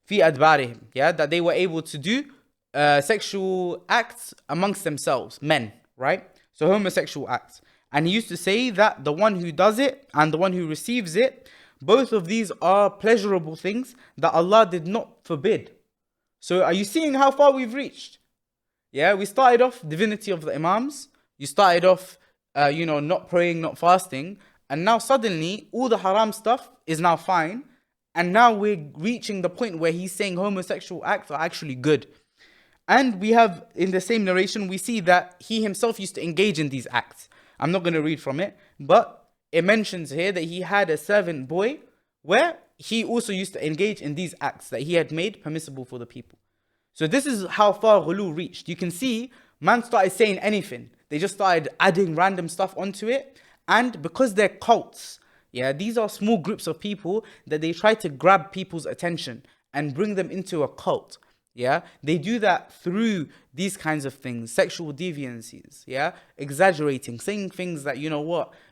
فِي أَدْبَارِهِمْ. Yeah, that they were able to do sexual acts amongst themselves, men, right? So homosexual acts. And he used to say that the one who does it and the one who receives it, both of these are pleasurable things that Allah did not forbid. So are you seeing how far we've reached? Yeah, we started off divinity of the Imams. You started off, not praying, not fasting. And now suddenly all the haram stuff is now fine. And now we're reaching the point where he's saying homosexual acts are actually good. And we have, in the same narration, we see that he himself used to engage in these acts. I'm not going to read from it, but it mentions here that he had a servant boy where he also used to engage in these acts that he had made permissible for the people. So this is how far Ghulu reached. You can see man started saying anything. They just started adding random stuff onto it. And because they're cults, yeah, these are small groups of people that they try to grab people's attention and bring them into a cult. Yeah, they do that through these kinds of things, sexual deviancies, yeah, exaggerating, saying things that,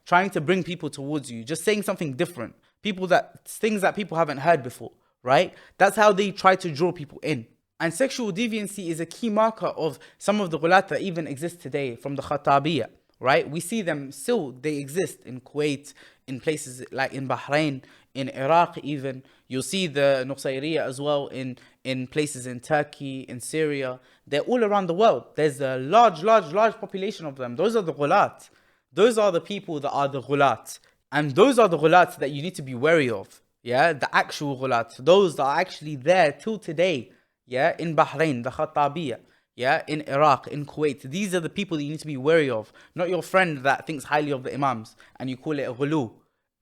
trying to bring people towards you, just saying something different, things that people haven't heard before, right? That's how they try to draw people in. And sexual deviancy is a key marker of some of the Ghulat that even exist today from the Khattabiyyah, right? We see them still, they exist in Kuwait, in places like in Bahrain, in Iraq even. You'll see the Nusayris as well in places in Turkey, in Syria. They're all around the world. There's a large population of them. Those are the Ghulat. Those are the people that are the Ghulat. And those are the Ghulat that you need to be wary of. Yeah, the actual Ghulat. Those that are actually there till today. Yeah, in Bahrain, the Khattabiyyah. Yeah, in Iraq, in Kuwait. These are the people that you need to be wary of. Not your friend that thinks highly of the Imams and you call it a Ghulu.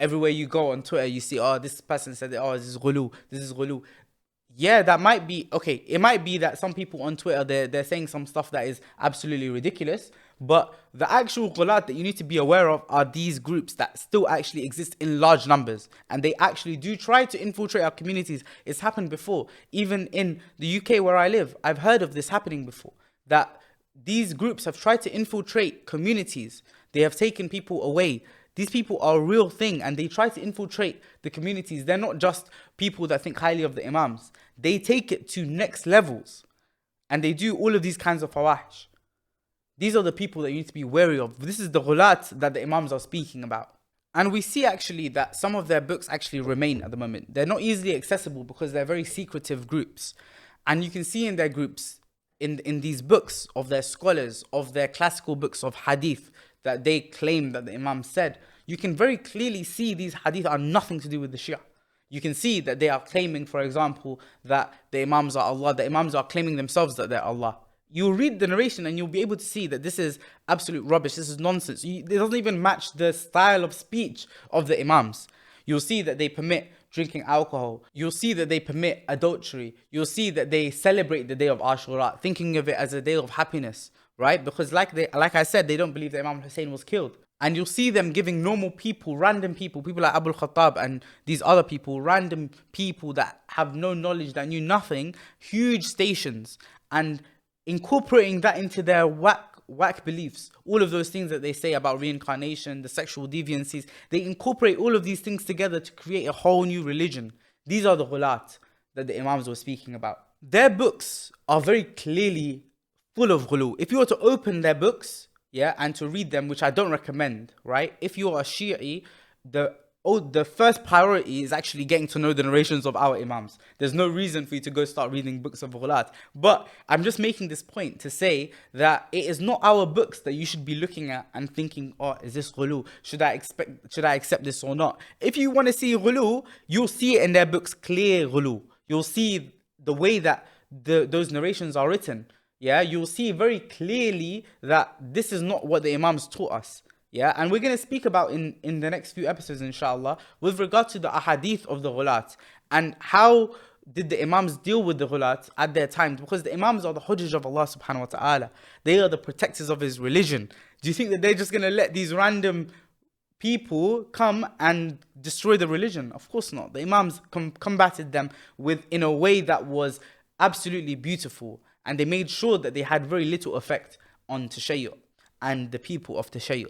Everywhere you go on Twitter, you see, this person said, this is Ghulu, this is Ghulu. Yeah, that might be, okay, it might be that some people on Twitter, they're saying some stuff that is absolutely ridiculous, but the actual Ghulat that you need to be aware of are these groups that still actually exist in large numbers, and they actually do try to infiltrate our communities. It's happened before. Even in the UK where I live, I've heard of this happening before, that these groups have tried to infiltrate communities. They have taken people away. These people are a real thing and they try to infiltrate the communities. They're not just people that think highly of the Imams. They take it to next levels and they do all of these kinds of fawahish. These are the people that you need to be wary of. This is the Ghulat that the Imams are speaking about. And we see actually that some of their books actually remain at the moment. They're not easily accessible because they're very secretive groups. And you can see in their groups, in these books of their scholars, of their classical books of hadith, that they claim that the Imam said, you can very clearly see these hadith are nothing to do with the Shia. You can see that they are claiming, for example, that the Imams are Allah. The Imams are claiming themselves that they're Allah. You'll read the narration and you'll be able to see that this is absolute rubbish. This is nonsense. It doesn't even match the style of speech of the Imams. You'll see that they permit drinking alcohol. You'll see that they permit adultery. You'll see that they celebrate the day of Ashura, thinking of it as a day of happiness. Right? Because like I said, they don't believe that Imam al-Hussain was killed. And you'll see them giving normal people, random people like al-Khattab and these other people, random people that have no knowledge, that knew nothing, huge stations, and incorporating that into their whack beliefs. All of those things that they say about reincarnation, the sexual deviancies, they incorporate all of these things together to create a whole new religion. These are the Ghulat that the Imams were speaking about. Their books are very clearly full of ghulu. If you were to open their books, yeah, and to read them, which I don't recommend, right? If you are a Shi'i, the first priority is actually getting to know the narrations of our Imams. There's no reason for you to go start reading books of Ghulat. But I'm just making this point to say that it is not our books that you should be looking at and thinking, oh, is this ghulu? Should I accept this or not? If you want to see ghulu, you'll see it in their books, clear ghulu. You'll see the way that those narrations are written. Yeah, you'll see very clearly that this is not what the Imams taught us. Yeah, and we're going to speak about in the next few episodes, inshallah, with regard to the ahadith of the Ghulat and how did the Imams deal with the Ghulat at their time, because the Imams are the Hujjaj of Allah subhanahu wa ta'ala. They are the protectors of His religion. Do you think that they're just going to let these random people come and destroy the religion? Of course not. The Imams combated them in a way that was absolutely beautiful, and they made sure that they had very little effect on Tashayyu and the people of Tashayyu.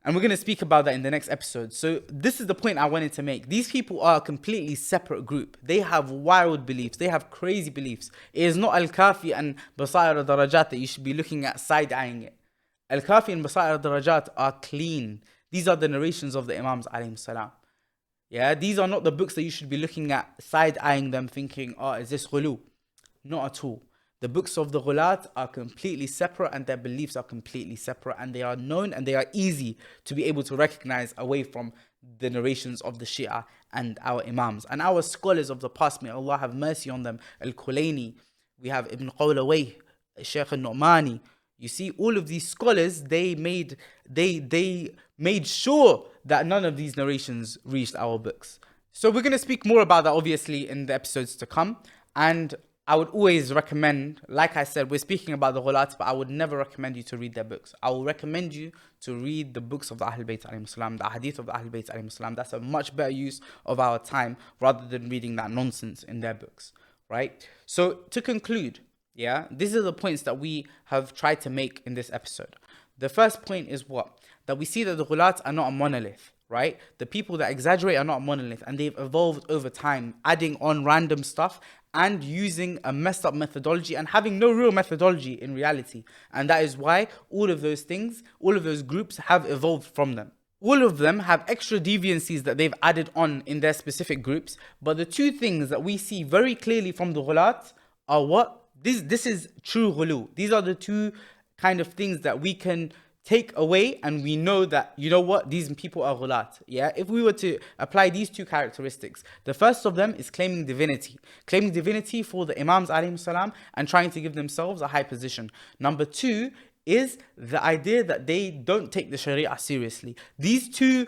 And we're going to speak about that in the next episode. So this is the point I wanted to make. These people are a completely separate group. They have wild beliefs. They have crazy beliefs. It is not Al-Kafi and Basair al-Darajat that you should be looking at side-eyeing it. Al-Kafi and Basair al-Darajat are clean. These are the narrations of the Imams alayhim salam. Yeah, these are not the books that you should be looking at side-eyeing them thinking, oh, is this ghulu? Not at all. The books of the Ghulat are completely separate, and their beliefs are completely separate, and they are known and they are easy to be able to recognize away from the narrations of the Shia and our Imams. And our scholars of the past, may Allah have mercy on them, Al-Kulaini, we have Ibn Qawlawayh, Shaykh al-Nu'mani. You see, all of these scholars, they made sure that none of these narrations reached our books. So we're going to speak more about that, obviously, in the episodes to come. And I would always recommend, like I said, we're speaking about the Ghulat, but I would never recommend you to read their books. I will recommend you to read the books of the Ahlul Bayt alayhim salam, the hadith of the Ahlul Bayt alayhim salam. That's a much better use of our time rather than reading that nonsense in their books, right? So to conclude, yeah, these are the points that we have tried to make in this episode. The first point is what? That we see that the Ghulat are not a monolith, right? The people that exaggerate are not a monolith, and they've evolved over time, adding on random stuff and using a messed up methodology and having no real methodology in reality. And that is why all of those things, all of those groups have evolved from them. All of them have extra deviancies that they've added on in their specific groups. But the two things that we see very clearly from the Ghulat are what? This is true ghulu. These are the two kind of things that we can take away, and we know that, you know what, these people are Ghulat. Yeah, if we were to apply these two characteristics, the first of them is claiming divinity for the Imams alayhim salam and trying to give themselves a high position. Number two is the idea that they don't take the Sharia seriously. These two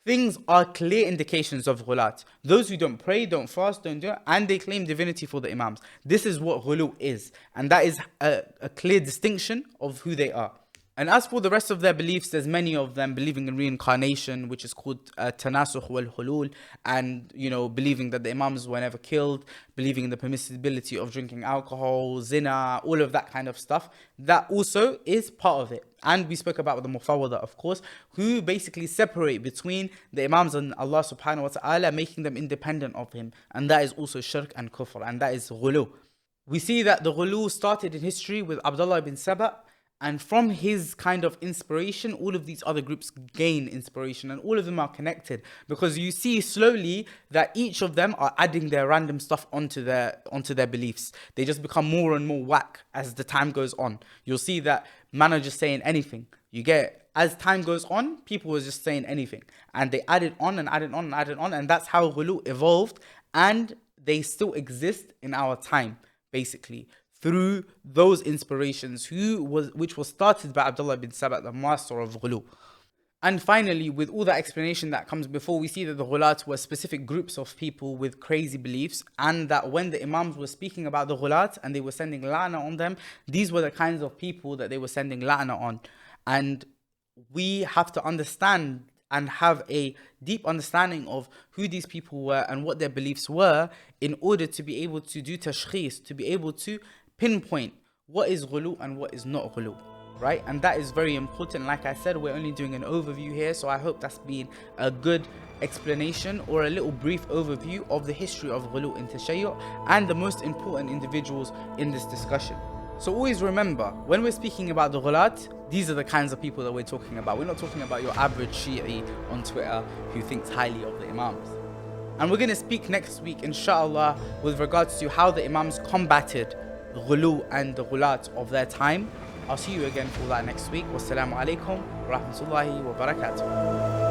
things are clear indications of Ghulat. Those who don't pray, don't fast, don't do it, and they claim divinity for the Imams. This is what Ghulu is, and that is a clear distinction of who they are. And as for the rest of their beliefs, there's many of them believing in reincarnation, which is called tanasukh wal hulul, and, you know, believing that the Imams were never killed, believing in the permissibility of drinking alcohol, zina, all of that kind of stuff. That also is part of it. And we spoke about the Mufawwidah, of course, who basically separate between the Imams and Allah subhanahu wa ta'ala, making them independent of Him. And that is also shirk and kufr, and that is ghulu. We see that the ghulu started in history with Abdullah ibn Saba, and from his kind of inspiration, all of these other groups gain inspiration, and all of them are connected, because you see slowly that each of them are adding their random stuff onto their beliefs. They just become more and more whack as the time goes on. You'll see that man are just saying anything. You get, as time goes on, people were just saying anything, and they added on and added on and added on, and that's how ghulu evolved, and they still exist in our time, basically, through those inspirations, which was started by Abdullah ibn Saba, the master of ghulu. And finally, with all that explanation that comes before, we see that the Ghulat were specific groups of people with crazy beliefs, and that when the Imams were speaking about the Ghulat and they were sending la'na on them, these were the kinds of people that they were sending la'na on. And we have to understand and have a deep understanding of who these people were and what their beliefs were, in order to be able to do tashkhis, to be able to pinpoint what is ghulu and what is not ghulu, right? And that is very important. Like I said, we're only doing an overview here, so I hope that's been a good explanation or a little brief overview of the history of ghulu in Tashayyu and the most important individuals in this discussion. So always remember, when we're speaking about the Ghulat, these are the kinds of people that we're talking about. We're not talking about your average Shi'i on Twitter who thinks highly of the Imams. And we're going to speak next week, inshallah, with regards to how the Imams combated the Ghulu and the Ghulat of their time. I'll see you again for that next week. Wassalamu alaikum wa rahmatullahi wa barakatuh.